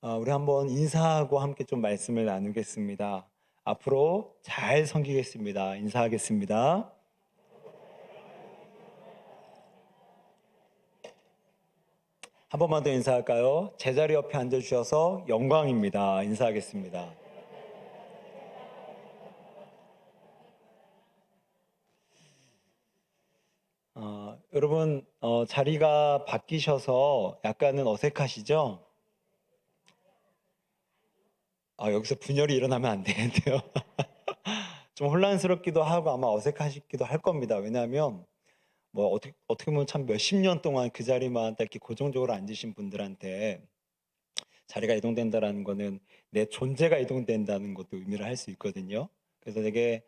우리 한번 인사하고 함께 좀 말씀을 나누겠습니다. 앞으로 잘 섬기겠습니다. 인사하겠습니다. 한 번만 더 인사할까요? 제자리 옆에 앉아주셔서 영광입니다. 인사하겠습니다. 여러분, 자리가 바뀌셔서 약간은 어색하시죠? 여기서 분열이 일어나면 안 되는데요. 좀 혼란스럽기도 하고 아마 어색하시기도 할 겁니다. 왜냐하면 뭐 어떻게 보면 참 몇십 년 동안 그 자리만 딱 이렇게 고정적으로 앉으신 분들한테 자리가 이동된다라는 거는 내 존재가 이동된다는 것도 의미를 할 수 있거든요. 그래서 되게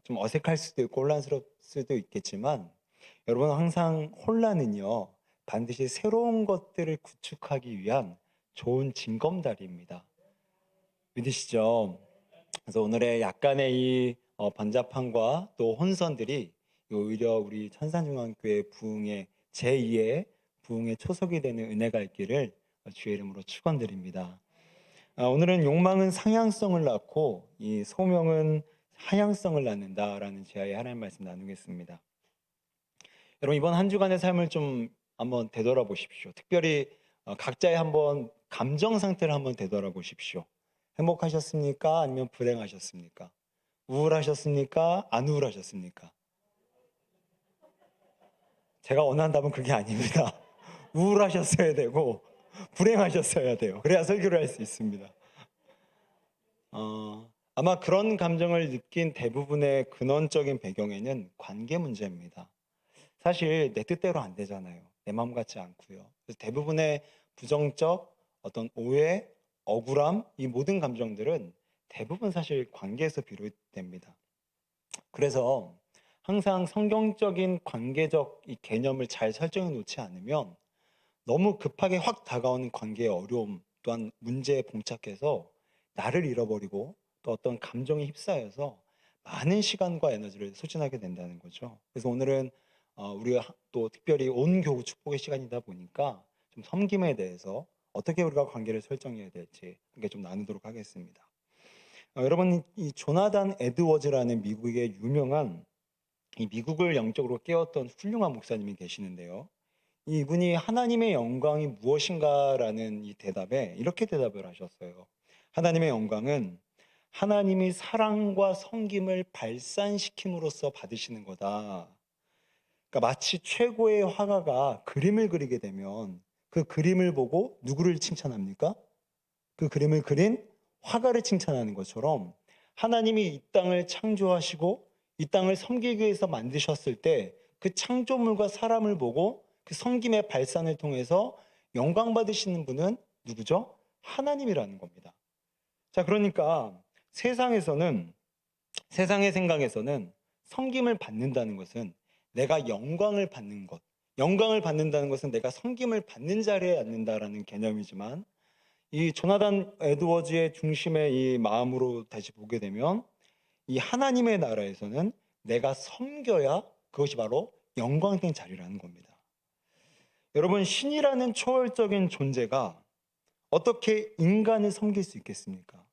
좀 어색할 수도 있고 혼란스러울 수도 있겠지만 여러분 항상 혼란은요 반드시 새로운 것들을 구축하기 위한 좋은 징검다리입니다. 믿으시죠? 그래서 오늘의 약간의 이 번잡함과 또 혼선들이 오히려 우리 천산중앙교회 부흥의 제2의 부흥의 초석이 되는 은혜가 있기를 주의 이름으로 축원드립니다. 오늘은 욕망은 상향성을 낳고 이 소명은 하향성을 낳는다라는 제아의 하나님 말씀 나누겠습니다. 여러분 이번 한 주간의 삶을 좀 한번 되돌아보십시오. 특별히 각자의 한번 감정 상태를 한번 되돌아보십시오. 행복하셨습니까? 아니면 불행하셨습니까? 우울하셨습니까? 안 우울하셨습니까? 제가 원하는 답은 그게 아닙니다. 우울하셨어야 되고 불행하셨어야 돼요. 그래야 설교를 할 수 있습니다. 아마 그런 감정을 느낀 대부분의 근원적인 배경에는 관계 문제입니다. 사실 내 뜻대로 안 되잖아요. 내 마음 같지 않고요. 그래서 대부분의 부정적 어떤 오해, 억울함, 이 모든 감정들은 대부분 사실 관계에서 비롯됩니다. 그래서 항상 성경적인 관계적 이 개념을 잘 설정해 놓지 않으면 너무 급하게 확 다가오는 관계의 어려움 또한 문제에 봉착해서 나를 잃어버리고 또 어떤 감정에 휩싸여서 많은 시간과 에너지를 소진하게 된다는 거죠. 그래서 오늘은 우리가 또 특별히 온 교우 축복의 시간이다 보니까 좀 섬김에 대해서 어떻게 우리가 관계를 설정해야 될지 함께 좀 나누도록 하겠습니다. 여러분 이 조나단 에드워즈라는 미국의 유명한 이 미국을 영적으로 깨웠던 훌륭한 목사님이 계시는데요. 이분이 하나님의 영광이 무엇인가라는 이 대답에 이렇게 대답을 하셨어요. 하나님의 영광은 하나님이 사랑과 섬김을 발산시킴으로써 받으시는 거다. 그러니까 마치 최고의 화가가 그림을 그리게 되면 그 그림을 보고 누구를 칭찬합니까? 그 그림을 그린 화가를 칭찬하는 것처럼 하나님이 이 땅을 창조하시고 이 땅을 섬기기 위해서 만드셨을 때 그 창조물과 사람을 보고 그 섬김의 발산을 통해서 영광 받으시는 분은 누구죠? 하나님이라는 겁니다. 자, 그러니까 세상에서는 세상의 생각에서는 섬김을 받는다는 것은 내가 영광을 받는 것, 영광을 받는다는 것은 내가 섬김을 받는 자리에 앉는다라는 개념이지만 이 조나단 에드워즈의 중심의 이 마음으로 다시 보게 되면 이 하나님의 나라에서는 내가 섬겨야 그것이 바로 영광된 자리라는 겁니다. 여러분 신이라는 초월적인 존재가 어떻게 인간을 섬길 수 있겠습니까?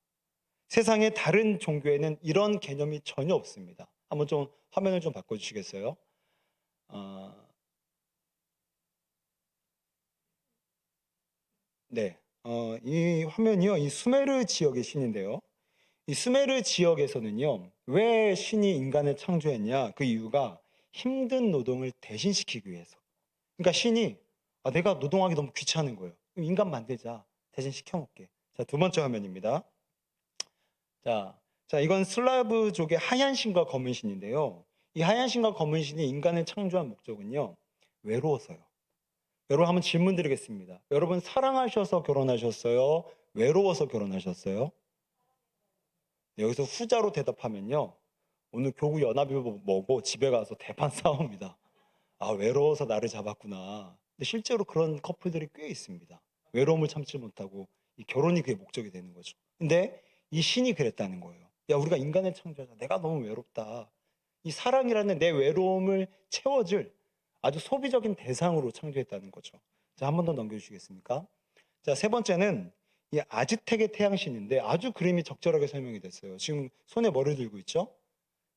세상의 다른 종교에는 이런 개념이 전혀 없습니다. 한번 좀 화면을 좀 바꿔주시겠어요? 네. 이 화면이요. 이 수메르 지역의 신인데요. 이 수메르 지역에서는요. 왜 신이 인간을 창조했냐? 그 이유가 힘든 노동을 대신시키기 위해서. 그러니까 신이 내가 노동하기 너무 귀찮은 거예요. 그럼 인간 만들자. 대신 시켜먹게. 자, 두 번째 화면입니다. 자, 이건 슬라브족의 하얀 신과 검은 신인데요. 이 하얀 신과 검은 신이 인간을 창조한 목적은요. 외로워서요. 여러분 한번 질문 드리겠습니다. 여러분 사랑하셔서 결혼하셨어요? 외로워서 결혼하셨어요? 네, 여기서 후자로 대답하면요. 오늘 교구 연합이 뭐고 집에 가서 대판 싸웁니다. 외로워서 나를 잡았구나. 근데 실제로 그런 커플들이 꽤 있습니다. 외로움을 참지 못하고 이 결혼이 그의 목적이 되는 거죠. 근데 이 신이 그랬다는 거예요. 야, 우리가 인간을 창조하자. 내가 너무 외롭다. 이 사랑이라는 내 외로움을 채워줄 아주 소비적인 대상으로 창조했다는 거죠. 자, 한 번 더 넘겨주시겠습니까? 자, 세 번째는 이 아즈텍의 태양신인데 아주 그림이 적절하게 설명이 됐어요. 지금 손에 뭐를 들고 있죠?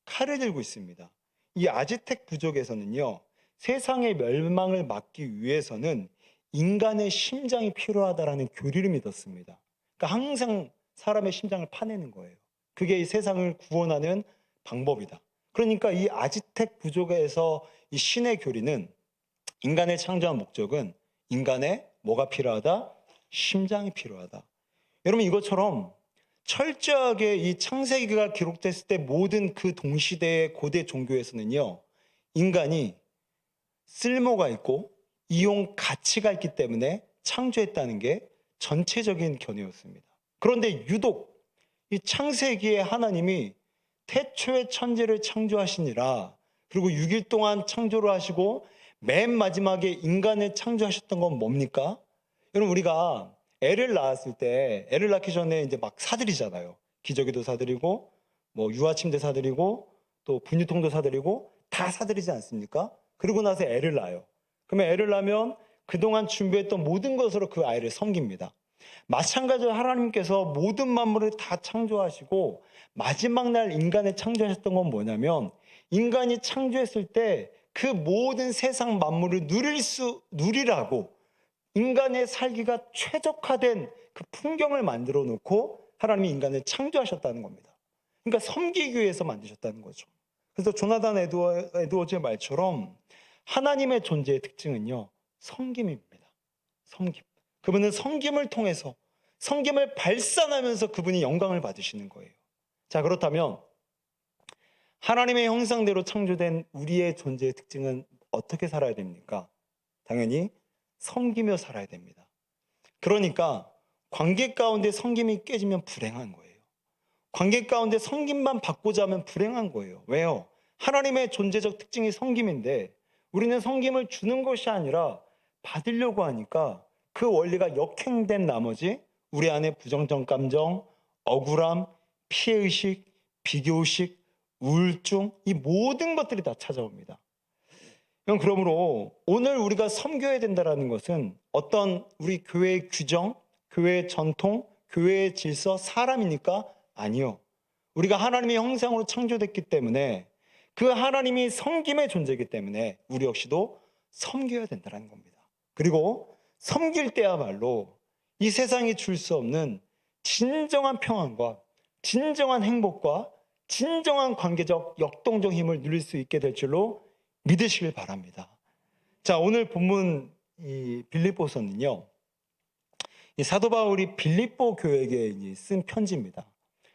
칼을 들고 있습니다. 이 아즈텍 부족에서는요, 세상의 멸망을 막기 위해서는 인간의 심장이 필요하다라는 교리를 믿었습니다. 그러니까 항상 사람의 심장을 파내는 거예요. 그게 이 세상을 구원하는 방법이다. 그러니까 이 아즈텍 부족에서 이 신의 교리는 인간을 창조한 목적은 인간의 뭐가 필요하다? 심장이 필요하다. 여러분 이것처럼 철저하게 이 창세기가 기록됐을 때 모든 그 동시대의 고대 종교에서는요, 인간이 쓸모가 있고 이용 가치가 있기 때문에 창조했다는 게 전체적인 견해였습니다. 그런데 유독 이 창세기에 하나님이 태초에 천지를 창조하시니라, 그리고 6일 동안 창조를 하시고 맨 마지막에 인간을 창조하셨던 건 뭡니까? 여러분 우리가 애를 낳았을 때 애를 낳기 전에 이제 막 사드리잖아요. 기저귀도 사드리고 뭐 유아침대 사드리고 또 분유통도 사드리고 다 사드리지 않습니까? 그리고 나서 애를 낳아요. 그러면 애를 낳으면 그동안 준비했던 모든 것으로 그 아이를 섬깁니다. 마찬가지로 하나님께서 모든 만물을 다 창조하시고 마지막 날 인간을 창조하셨던 건 뭐냐면, 인간이 창조했을 때 그 모든 세상 만물을 누리라고 인간의 살기가 최적화된 그 풍경을 만들어 놓고 하나님이 인간을 창조하셨다는 겁니다. 그러니까 섬기기 위해서 만드셨다는 거죠. 그래서 조나단 에드워즈의 말처럼 하나님의 존재의 특징은요, 섬김입니다. 섬김. 그분은 섬김을 통해서 섬김을 발산하면서 그분이 영광을 받으시는 거예요. 자, 그렇다면 하나님의 형상대로 창조된 우리의 존재의 특징은 어떻게 살아야 됩니까? 당연히 섬기며 살아야 됩니다. 그러니까 관계 가운데 섬김이 깨지면 불행한 거예요. 관계 가운데 섬김만 받고자 하면 불행한 거예요. 왜요? 하나님의 존재적 특징이 섬김인데 우리는 섬김을 주는 것이 아니라 받으려고 하니까 그 원리가 역행된 나머지 우리 안에 부정적 감정, 억울함, 피해의식, 비교의식, 우울증, 이 모든 것들이 다 찾아옵니다. 그러므로 오늘 우리가 섬겨야 된다는 것은 어떤 우리 교회의 규정, 교회의 전통, 교회의 질서, 사람이니까 아니요. 우리가 하나님의 형상으로 창조됐기 때문에 그 하나님이 섬김의 존재이기 때문에 우리 역시도 섬겨야 된다는 겁니다. 그리고 섬길 때야말로 이 세상이 줄 수 없는 진정한 평안과 진정한 행복과 진정한 관계적 역동적 힘을 누릴 수 있게 될 줄로 믿으시길 바랍니다. 자, 오늘 본문 이 빌립보서는요, 이 사도 바울이 빌립보 교회에게 쓴 편지입니다.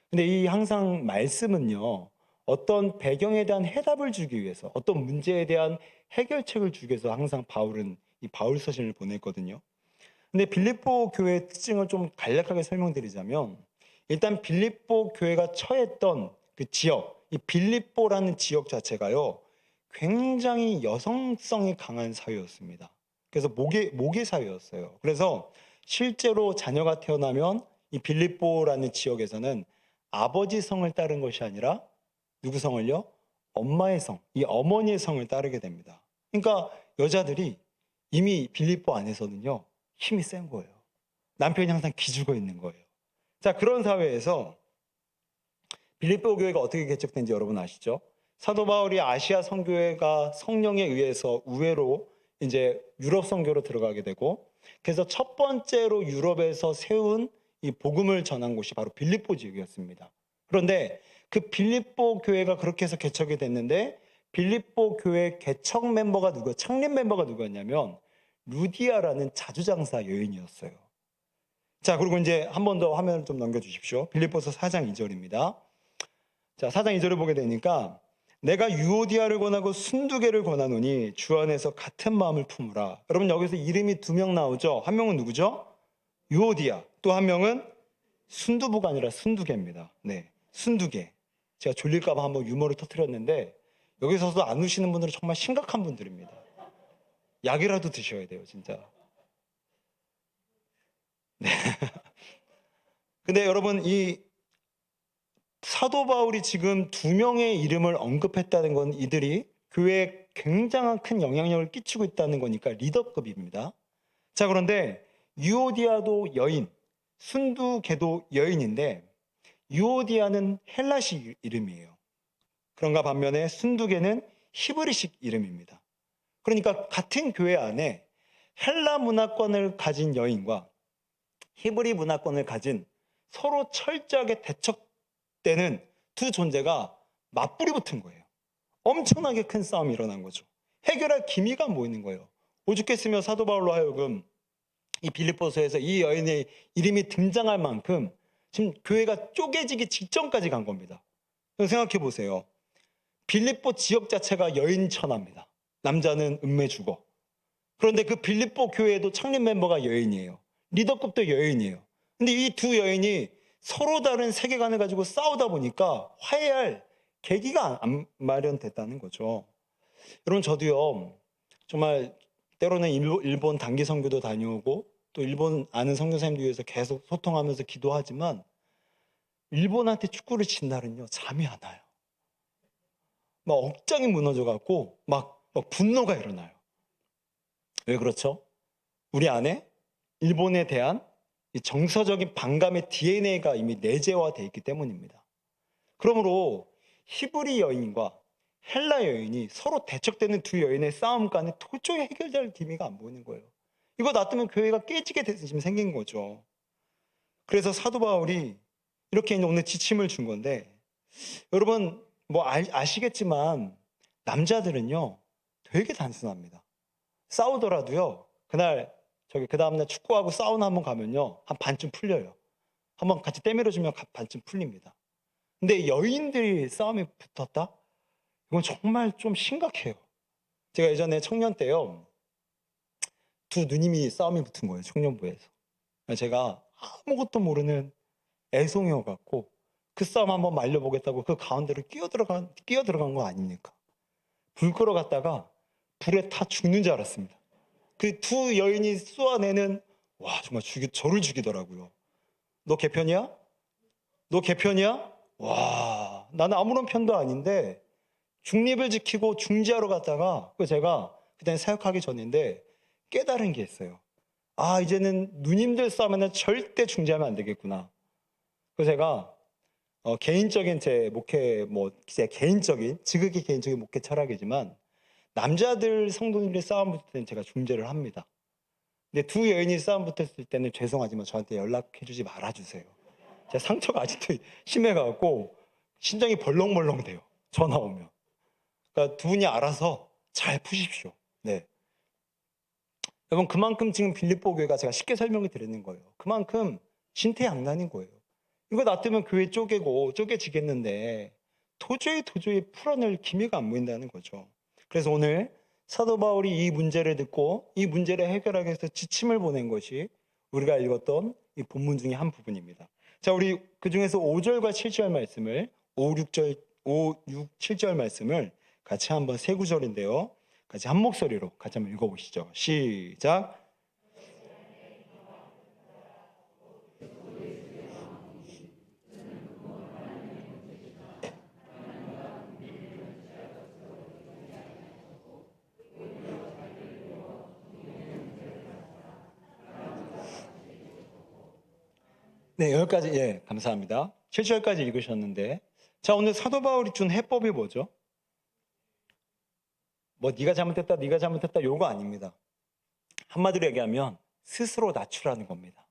근데 이 항상 말씀은요, 어떤 배경에 대한 해답을 주기 위해서, 어떤 문제에 대한 해결책을 주기 위해서 항상 바울은 이 바울 서신을 보냈거든요. 근데 빌립보 교회의 특징을 좀 간략하게 설명드리자면, 일단 빌립보 교회가 처했던 그 지역, 이 빌립보라는 지역 자체가요, 굉장히 여성성이 강한 사회였습니다. 그래서 모계 사회였어요. 그래서 실제로 자녀가 태어나면 이 빌립보라는 지역에서는 아버지 성을 따른 것이 아니라 누구 성을요? 엄마의 성, 이 어머니의 성을 따르게 됩니다. 그러니까 여자들이 이미 빌립보 안에서는요, 힘이 센 거예요. 남편이 항상 기죽어 있는 거예요. 자, 그런 사회에서 빌립보 교회가 어떻게 개척된지 여러분 아시죠? 사도 바울이 아시아 선교회가 성령에 의해서 우회로 이제 유럽 선교로 들어가게 되고, 그래서 첫 번째로 유럽에서 세운 이 복음을 전한 곳이 바로 빌립보 지역이었습니다. 그런데 그 빌립보 교회가 그렇게 해서 개척이 됐는데, 빌립보 교회 개척 멤버가 창립 멤버가 누구였냐면 루디아라는 자주장사 여인이었어요. 자, 그리고 이제 한 번 더 화면을 좀 넘겨주십시오. 빌립보서 4장 2절입니다. 자, 4장 2절을 보게 되니까, 내가 유오디아를 권하고 순두개를 권하노니 주 안에서 같은 마음을 품으라. 여러분 여기서 이름이 2명 나오죠? 한 명은 누구죠? 유오디아. 또 한 명은 순두부가 아니라 순두개입니다. 네, 순두개. 제가 졸릴까 봐 한번 유머를 터뜨렸는데 여기서도 안 우시는 분들은 정말 심각한 분들입니다. 약이라도 드셔야 돼요, 진짜. 네. 근데 여러분, 이 사도 바울이 지금 2명의 이름을 언급했다는 건 이들이 교회에 굉장한 큰 영향력을 끼치고 있다는 거니까 리더급입니다. 자, 그런데 유오디아도 여인, 순두 걔도 여인인데 유오디아는 헬라식 이름이에요. 그런가 반면에 순두개는 히브리식 이름입니다. 그러니까 같은 교회 안에 헬라 문화권을 가진 여인과 히브리 문화권을 가진 서로 철저하게 대척되는 두 존재가 맞불이 붙은 거예요. 엄청나게 큰 싸움이 일어난 거죠. 해결할 기미가 안 보이는 거예요. 오죽했으면 사도 바울로 하여금 이 빌립보서에서 이 여인의 이름이 등장할 만큼 지금 교회가 쪼개지기 직전까지 간 겁니다. 생각해 보세요. 빌립보 지역 자체가 여인 천하입니다. 남자는 읍매주거. 그런데 그 빌립보 교회에도 창립 멤버가 여인이에요. 리더급도 여인이에요. 근데 이 두 여인이 서로 다른 세계관을 가지고 싸우다 보니까 화해할 계기가 안 마련됐다는 거죠. 여러분, 저도요, 정말 때로는 일본 단기 선교도 다녀오고 또 일본 아는 선교사님들 위해서 계속 소통하면서 기도하지만 일본한테 축구를 친 날은요, 잠이 안 와요. 막 억장이 무너져갖고 막 분노가 일어나요. 왜 그렇죠? 우리 안에 일본에 대한 이 정서적인 반감의 DNA가 이미 내재화되어 있기 때문입니다. 그러므로 히브리 여인과 헬라 여인이 서로 대척되는 두 여인의 싸움 간에 도저히 해결될 기미가 안 보이는 거예요. 이거 놔두면 교회가 깨지게 돼서 지금 생긴 거죠. 그래서 사도 바울이 이렇게 오늘 지침을 준 건데, 여러분 뭐 아시겠지만 남자들은요 되게 단순합니다. 싸우더라도요 그날 그 다음날 축구하고 사우나 한번 가면요 한 반쯤 풀려요. 한번 같이 때밀어주면 반쯤 풀립니다. 근데 여인들이 싸움이 붙었다? 이건 정말 좀 심각해요. 제가 예전에 청년 때요 두 누님이 싸움이 붙은 거예요. 청년부에서. 제가 아무것도 모르는 애송이여갖고 그 싸움 한번 말려보겠다고 그 가운데로 끼어 들어간 거 아닙니까? 불 끌어갔다가 불에 타 죽는 줄 알았습니다. 그 두 여인이 쏘아내는, 와, 정말 저를 죽이더라고요. 너 개편이야? 너 개편이야? 와, 나는 아무런 편도 아닌데 중립을 지키고 중재하러 갔다가 제가 그때 사역하기 전인데 깨달은 게 있어요. 아, 이제는 누님들 싸움에는 절대 중재하면 안 되겠구나. 그래서 제가 개인적인 제 목회, 제 개인적인 지극히 개인적인 목회 철학이지만 남자들 성도님들이 싸움 붙을 때는 제가 중재를 합니다. 근데 두 여인이 싸움 붙었을 때는 죄송하지만 저한테 연락해주지 말아주세요. 제 상처가 아직도 심해가지고 심장이 벌렁벌렁 돼요. 전화 오면. 그러니까 두 분이 알아서 잘 푸십시오. 네. 여러분, 그만큼 지금 빌립보 교회가 제가 쉽게 설명을 드리는 거예요. 그만큼 진퇴양난인 거예요. 이거 놔두면 교회 쪼개지겠는데 도저히 풀어낼 기미가 안 보인다는 거죠. 그래서 오늘 사도 바울이 이 문제를 듣고 이 문제를 해결하기 위해서 지침을 보낸 것이 우리가 읽었던 이 본문 중에 한 부분입니다. 자, 우리 그 중에서 5절과 7절 말씀을 5, 6, 7절 말씀을 같이 한번 세 구절인데요. 같이 한 목소리로 같이 한번 읽어보시죠. 시작. 네, 여기까지, 예, 감사합니다. 7절까지 읽으셨는데, 자, 오늘 사도 바울이 준 해법이 뭐죠? 네가 잘못했다 요거 아닙니다. 한마디로 얘기하면 스스로 낮추라는 겁니다.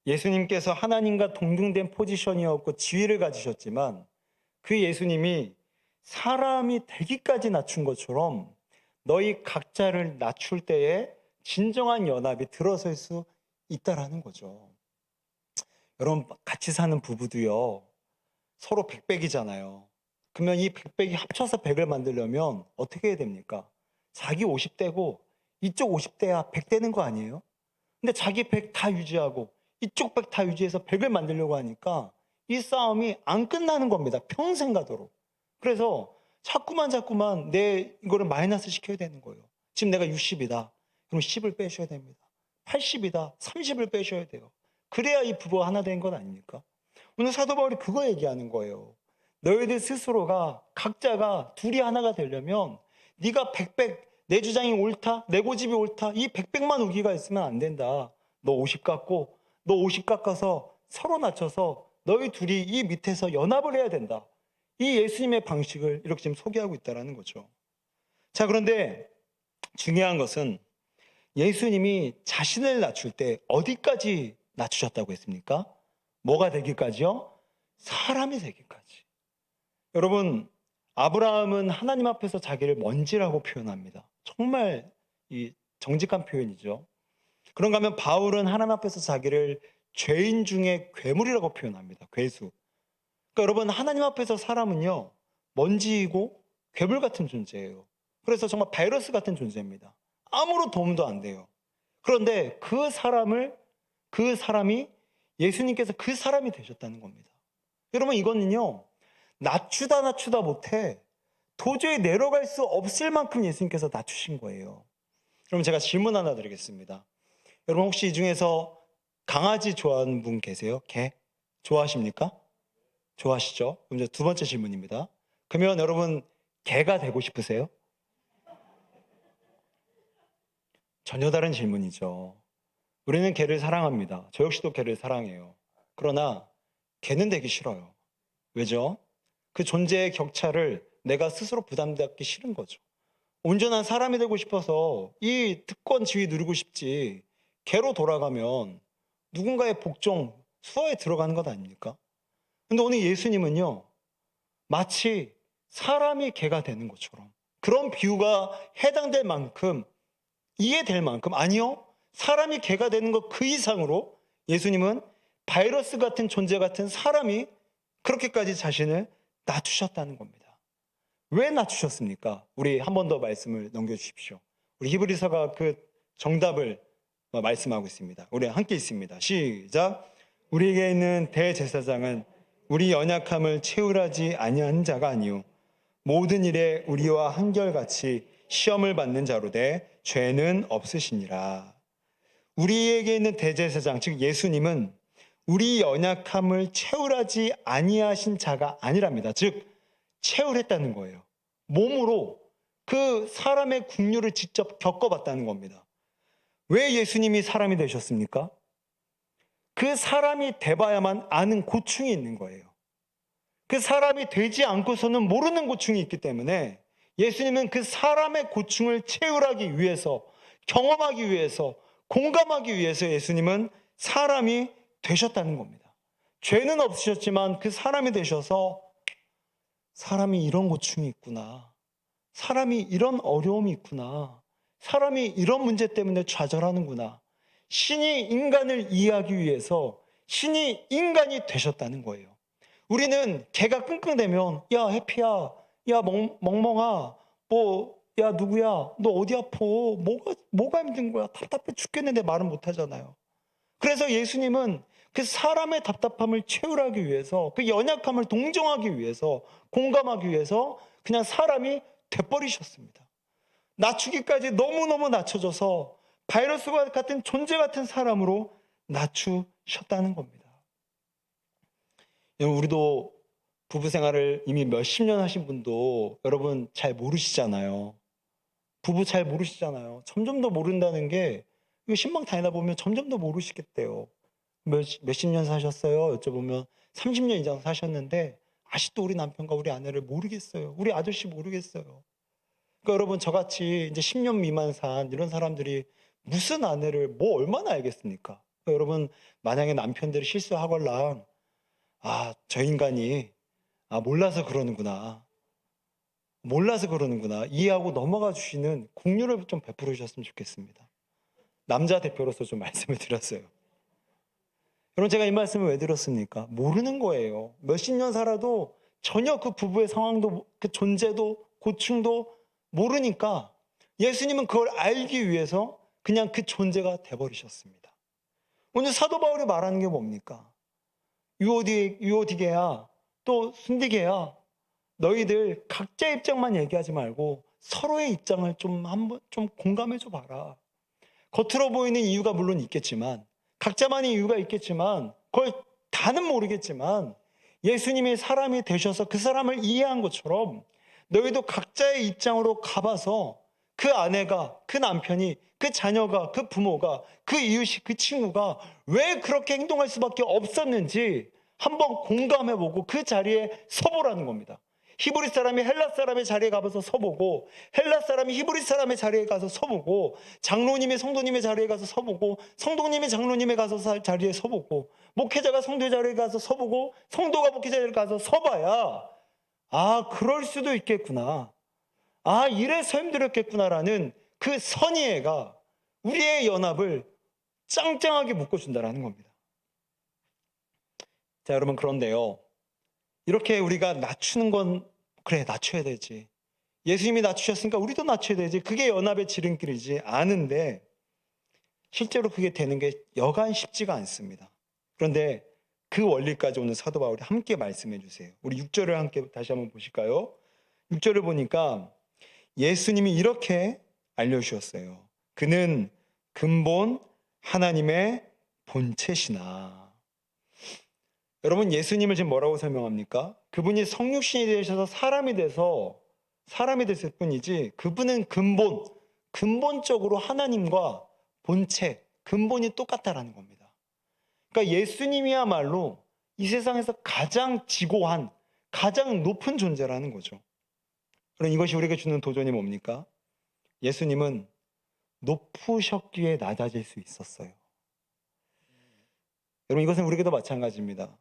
예수님께서 하나님과 동등된 포지션이었고 지위를 가지셨지만 그 예수님이 사람이 되기까지 낮춘 것처럼 너희 각자를 낮출 때에 진정한 연합이 들어설 수 있다라는 거죠. 여러분, 같이 사는 부부도요 서로 백백이잖아요. 그러면 이 백백이 합쳐서 100을 만들려면 어떻게 해야 됩니까? 자기 50대고 이쪽 50대야 100 되는 거 아니에요? 근데 자기 100 다 유지하고 이쪽 100 다 유지해서 100을 만들려고 하니까 이 싸움이 안 끝나는 겁니다. 평생 가도록. 그래서 자꾸만 내 이거를 마이너스 시켜야 되는 거예요. 지금 내가 60이다. 그럼 10을 빼셔야 됩니다. 80이다. 30을 빼셔야 돼요. 그래야 이 부부가 하나 된 건 아닙니까? 오늘 사도 바울이 그거 얘기하는 거예요. 너희들 스스로가 각자가 둘이 하나가 되려면 네가 100, 내 주장이 옳다, 내 고집이 옳다, 이 100만 우기가 있으면 안 된다. 너 50 갖고 너 50 깎아서 서로 낮춰서 너희 둘이 이 밑에서 연합을 해야 된다. 이 예수님의 방식을 이렇게 지금 소개하고 있다는 거죠. 자, 그런데 중요한 것은 예수님이 자신을 낮출 때 어디까지 낮추셨다고 했습니까? 뭐가 되기까지요? 사람이 되기까지. 여러분, 아브라함은 하나님 앞에서 자기를 먼지라고 표현합니다. 정말 이 정직한 표현이죠. 그런가 하면 바울은 하나님 앞에서 자기를 죄인 중에 괴물이라고 표현합니다. 괴수. 그러니까 여러분, 하나님 앞에서 사람은요, 먼지이고 괴물 같은 존재예요. 그래서 정말 바이러스 같은 존재입니다. 아무런 도움도 안 돼요. 그런데 그 사람이 예수님께서 그 사람이 되셨다는 겁니다. 여러분, 이거는요, 낮추다 못해 도저히 내려갈 수 없을 만큼 예수님께서 낮추신 거예요. 그럼 제가 질문 하나 드리겠습니다. 여러분, 혹시 이 중에서 강아지 좋아하는 분 계세요? 개? 좋아하십니까? 좋아하시죠? 그럼 이제 두 번째 질문입니다. 그러면 여러분, 개가 되고 싶으세요? 전혀 다른 질문이죠. 우리는 개를 사랑합니다. 저 역시도 개를 사랑해요. 그러나 개는 되기 싫어요. 왜죠? 그 존재의 격차를 내가 스스로 부담받기 싫은 거죠. 온전한 사람이 되고 싶어서 이 특권 지위 누리고 싶지, 개로 돌아가면 누군가의 복종, 수하에 들어가는 것 아닙니까? 근데 오늘 예수님은요, 마치 사람이 개가 되는 것처럼 그런 비유가 해당될 만큼, 이해될 만큼, 아니요, 사람이 개가 되는 것 그 이상으로 예수님은 바이러스 같은 존재 같은 사람이 그렇게까지 자신을 낮추셨다는 겁니다. 왜 낮추셨습니까? 우리 한 번 더 말씀을 넘겨주십시오. 우리 히브리서가 그 정답을 말씀하고 있습니다. 우리 함께 있습니다. 시작. 우리에게 있는 대제사장은 우리 연약함을 채울하지 아니한 자가 아니요 모든 일에 우리와 한결같이 시험을 받는 자로 돼 죄는 없으시니라. 우리에게 있는 대제사장, 즉 예수님은 우리 연약함을 채울하지 아니하신 자가 아니랍니다. 즉 채울했다는 거예요. 몸으로 그 사람의 국류를 직접 겪어봤다는 겁니다. 왜 예수님이 사람이 되셨습니까? 그 사람이 돼봐야만 아는 고충이 있는 거예요. 그 사람이 되지 않고서는 모르는 고충이 있기 때문에 예수님은 그 사람의 고충을 채울하기 위해서, 경험하기 위해서, 공감하기 위해서 예수님은 사람이 되셨다는 겁니다. 죄는 없으셨지만 그 사람이 되셔서 사람이 이런 고충이 있구나, 사람이 이런 어려움이 있구나, 사람이 이런 문제 때문에 좌절하는구나, 신이 인간을 이해하기 위해서 신이 인간이 되셨다는 거예요. 우리는 개가 끙끙대면 야 해피야, 야 멍멍아, 야 누구야, 너 어디 아파, 뭐가 힘든 거야, 답답해 죽겠는데 말은 못하잖아요. 그래서 예수님은 그 사람의 답답함을 채울하기 위해서, 그 연약함을 동정하기 위해서, 공감하기 위해서 그냥 사람이 돼버리셨습니다. 낮추기까지 너무너무 낮춰져서 바이러스와 같은 존재 같은 사람으로 낮추셨다는 겁니다. 우리도 부부 생활을 이미 몇십 년 하신 분도 여러분 잘 모르시잖아요. 부부 잘 모르시잖아요. 점점 더 모른다는 게, 이거 신방 다니다 보면 점점 더 모르시겠대요. 몇십 년 사셨어요? 여쭤보면 30년 이상 사셨는데 아직도 우리 남편과 우리 아내를 모르겠어요. 우리 아저씨 모르겠어요. 그러니까 여러분, 저같이 이제 10년 미만 산 이런 사람들이 무슨 아내를 얼마나 알겠습니까? 그러니까 여러분, 만약에 남편들이 실수하걸라, 저 인간이 몰라서 그러는구나, 이해하고 넘어가 주시는 긍휼을 좀 베풀어 주셨으면 좋겠습니다. 남자 대표로서 좀 말씀을 드렸어요. 여러분, 제가 이 말씀을 왜 드렸습니까? 모르는 거예요. 몇십 년 살아도 전혀 그 부부의 상황도, 그 존재도, 고충도 모르니까 예수님은 그걸 알기 위해서 그냥 그 존재가 돼버리셨습니다. 오늘 사도 바울이 말하는 게 뭡니까? 유오디게야, 또 순디게야, 너희들 각자의 입장만 얘기하지 말고 서로의 입장을 좀 공감해줘 봐라. 겉으로 보이는 이유가 물론 있겠지만, 각자만의 이유가 있겠지만, 그걸 다는 모르겠지만 예수님이 사람이 되셔서 그 사람을 이해한 것처럼 너희도 각자의 입장으로 가봐서 그 아내가, 그 남편이, 그 자녀가, 그 부모가, 그 이웃이, 그 친구가 왜 그렇게 행동할 수밖에 없었는지 한번 공감해보고 그 자리에 서보라는 겁니다. 히브리 사람이 헬라 사람의 자리에 가서 서보고, 헬라 사람이 히브리 사람의 자리에 가서 서보고, 장로님이 성도님의 자리에 가서 서보고, 성도님이 장로님의 가서 자리에 서보고, 목회자가 성도의 자리에 가서 서보고, 성도가 목회자 자리에 가서 서봐야 아, 그럴 수도 있겠구나, 아, 이래서 힘들었겠구나라는 그 선의애가 우리의 연합을 짱짱하게 묶어준다라는 겁니다. 자, 여러분, 그런데요, 이렇게 우리가 낮추는 건 그래, 낮춰야 되지, 예수님이 낮추셨으니까 우리도 낮춰야 되지, 그게 연합의 지름길이지 아는데 실제로 그게 되는 게 여간 쉽지가 않습니다. 그런데 그 원리까지 오늘 사도 바울이 함께 말씀해 주세요. 우리 6절을 함께 다시 한번 보실까요? 6절을 보니까 예수님이 이렇게 알려주셨어요. 그는 근본 하나님의 본체시나. 여러분, 예수님을 지금 뭐라고 설명합니까? 그분이 성육신이 되셔서 사람이 됐을 뿐이지, 그분은 근본적으로 하나님과 본체, 근본이 똑같다라는 겁니다. 그러니까 예수님이야말로 이 세상에서 가장 지고한, 가장 높은 존재라는 거죠. 그럼 이것이 우리에게 주는 도전이 뭡니까? 예수님은 높으셨기에 낮아질 수 있었어요. 여러분, 이것은 우리에게도 마찬가지입니다.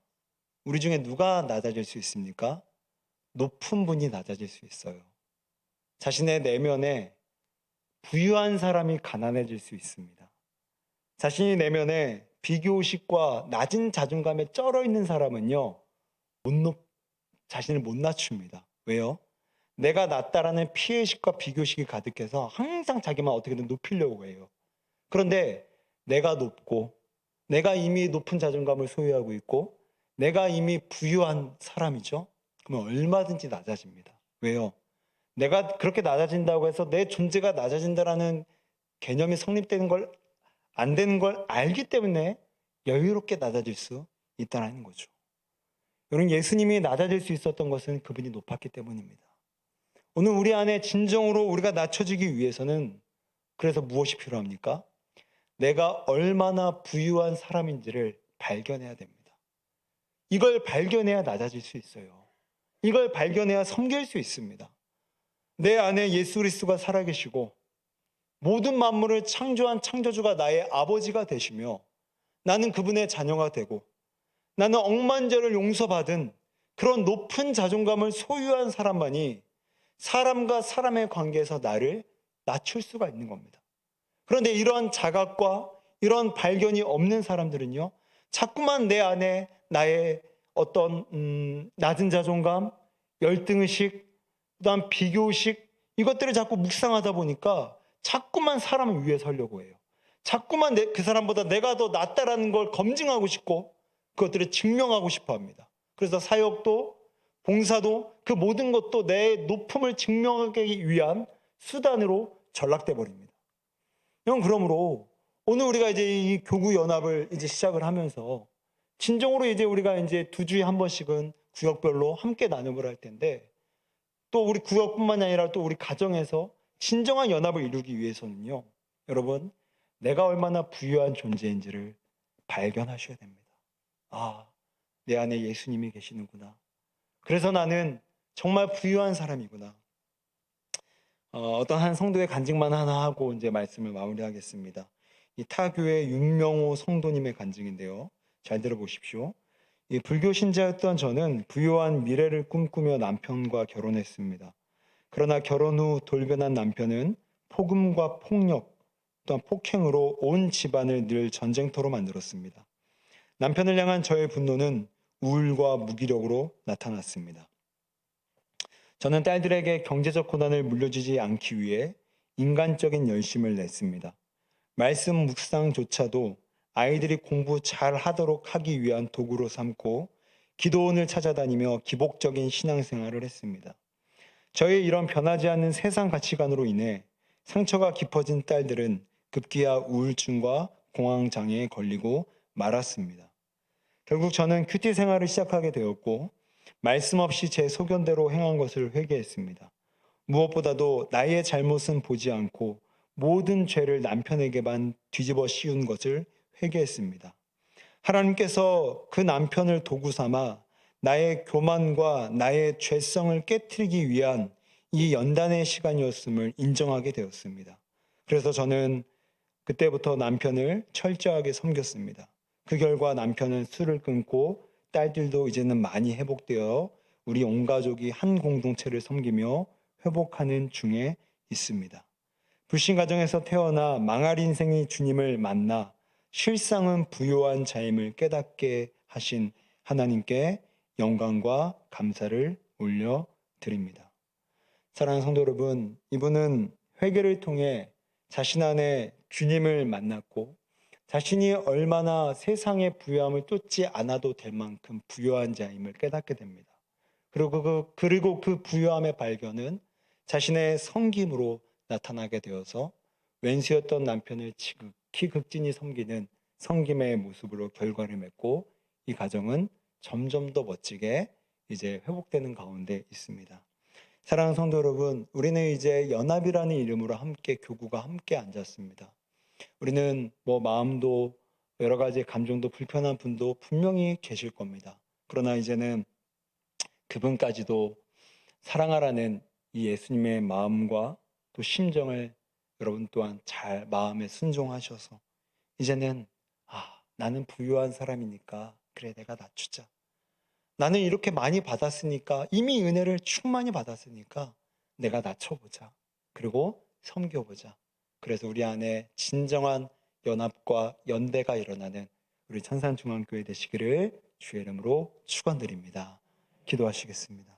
우리 중에 누가 낮아질 수 있습니까? 높은 분이 낮아질 수 있어요. 자신의 내면에 부유한 사람이 가난해질 수 있습니다. 자신의 내면에 비교의식과 낮은 자존감에 쩔어 있는 사람은요, 자신을 못 낮춥니다. 왜요? 내가 낮다라는 피해의식과 비교의식이 가득해서 항상 자기만 어떻게든 높이려고 해요. 그런데 내가 높고, 내가 이미 높은 자존감을 소유하고 있고, 내가 이미 부유한 사람이죠. 그러면 얼마든지 낮아집니다. 왜요? 내가 그렇게 낮아진다고 해서 내 존재가 낮아진다라는 개념이 성립되는 걸, 안 되는 걸 알기 때문에 여유롭게 낮아질 수 있다는 거죠. 여러분, 예수님이 낮아질 수 있었던 것은 그분이 높았기 때문입니다. 오늘 우리 안에 진정으로 우리가 낮춰지기 위해서는 그래서 무엇이 필요합니까? 내가 얼마나 부유한 사람인지를 발견해야 됩니다. 이걸 발견해야 낮아질 수 있어요. 이걸 발견해야 섬길 수 있습니다. 내 안에 예수 그리스도가 살아계시고 모든 만물을 창조한 창조주가 나의 아버지가 되시며 나는 그분의 자녀가 되고 나는 억만죄를 용서받은 그런 높은 자존감을 소유한 사람만이 사람과 사람의 관계에서 나를 낮출 수가 있는 겁니다. 그런데 이런 자각과 이런 발견이 없는 사람들은요, 자꾸만 내 안에 나의 어떤 낮은 자존감, 열등의식, 그다음 비교의식, 이것들을 자꾸 묵상하다 보니까 자꾸만 사람을 위해 서려고 해요. 자꾸만 그 사람보다 내가 더 낫다라는 걸 검증하고 싶고 그것들을 증명하고 싶어 합니다. 그래서 사역도 봉사도 그 모든 것도 내 높음을 증명하기 위한 수단으로 전락돼 버립니다. 그러므로 오늘 우리가 이제 이 교구 연합을 이제 시작을 하면서 진정으로 이제 우리가 이제 2주에 한 번씩은 구역별로 함께 나눔을 할 텐데, 또 우리 구역뿐만이 아니라 또 우리 가정에서 진정한 연합을 이루기 위해서는요, 여러분, 내가 얼마나 부유한 존재인지를 발견하셔야 됩니다. 아, 내 안에 예수님이 계시는구나. 그래서 나는 정말 부유한 사람이구나. 어떤 한 성도의 간증만 하나 하고 이제 말씀을 마무리하겠습니다. 이 타교의 윤명호 성도님의 간증인데요. 잘 들어보십시오. 이 불교 신자였던 저는 부유한 미래를 꿈꾸며 남편과 결혼했습니다. 그러나 결혼 후 돌변한 남편은 폭음과 폭력, 또한 폭행으로 온 집안을 늘 전쟁터로 만들었습니다. 남편을 향한 저의 분노는 우울과 무기력으로 나타났습니다. 저는 딸들에게 경제적 고난을 물려주지 않기 위해 인간적인 열심을 냈습니다. 말씀 묵상조차도 아이들이 공부 잘 하도록 하기 위한 도구로 삼고 기도원을 찾아다니며 기복적인 신앙생활을 했습니다. 저의 이런 변하지 않는 세상 가치관으로 인해 상처가 깊어진 딸들은 급기야 우울증과 공황장애에 걸리고 말았습니다. 결국 저는 큐티 생활을 시작하게 되었고 말씀 없이 제 소견대로 행한 것을 회개했습니다. 무엇보다도 나의 잘못은 보지 않고 모든 죄를 남편에게만 뒤집어 씌운 것을 회개했습니다. 하나님께서 그 남편을 도구 삼아 나의 교만과 나의 죄성을 깨트리기 위한 이 연단의 시간이었음을 인정하게 되었습니다. 그래서 저는 그때부터 남편을 철저하게 섬겼습니다. 그 결과 남편은 술을 끊고 딸들도 이제는 많이 회복되어 우리 온 가족이 한 공동체를 섬기며 회복하는 중에 있습니다. 불신 가정에서 태어나 망할 인생이 주님을 만나 실상은 부요한 자임을 깨닫게 하신 하나님께 영광과 감사를 올려드립니다. 사랑하는 성도 여러분, 이분은 회개를 통해 자신 안에 주님을 만났고 자신이 얼마나 세상의 부요함을 쫓지 않아도 될 만큼 부요한 자임을 깨닫게 됩니다. 그리고 그 부요함의 발견은 자신의 섬김으로 나타나게 되어서 왼수였던 남편을 지극히 극진히 섬기는 섬김의 모습으로 결과를 맺고 이 가정은 점점 더 멋지게 이제 회복되는 가운데 있습니다. 사랑하는 성도 여러분, 우리는 이제 연합이라는 이름으로 함께 교구가 함께 앉았습니다. 우리는 마음도 여러 가지 감정도 불편한 분도 분명히 계실 겁니다. 그러나 이제는 그분까지도 사랑하라는 이 예수님의 마음과 또 심정을 여러분 또한 잘 마음에 순종하셔서 이제는 나는 부유한 사람이니까 그래 내가 낮추자. 나는 이렇게 많이 받았으니까 이미 은혜를 충만히 받았으니까 내가 낮춰보자. 그리고 섬겨보자. 그래서 우리 안에 진정한 연합과 연대가 일어나는 우리 천산중앙교회 되시기를 주의 이름으로 축원드립니다. 기도하시겠습니다.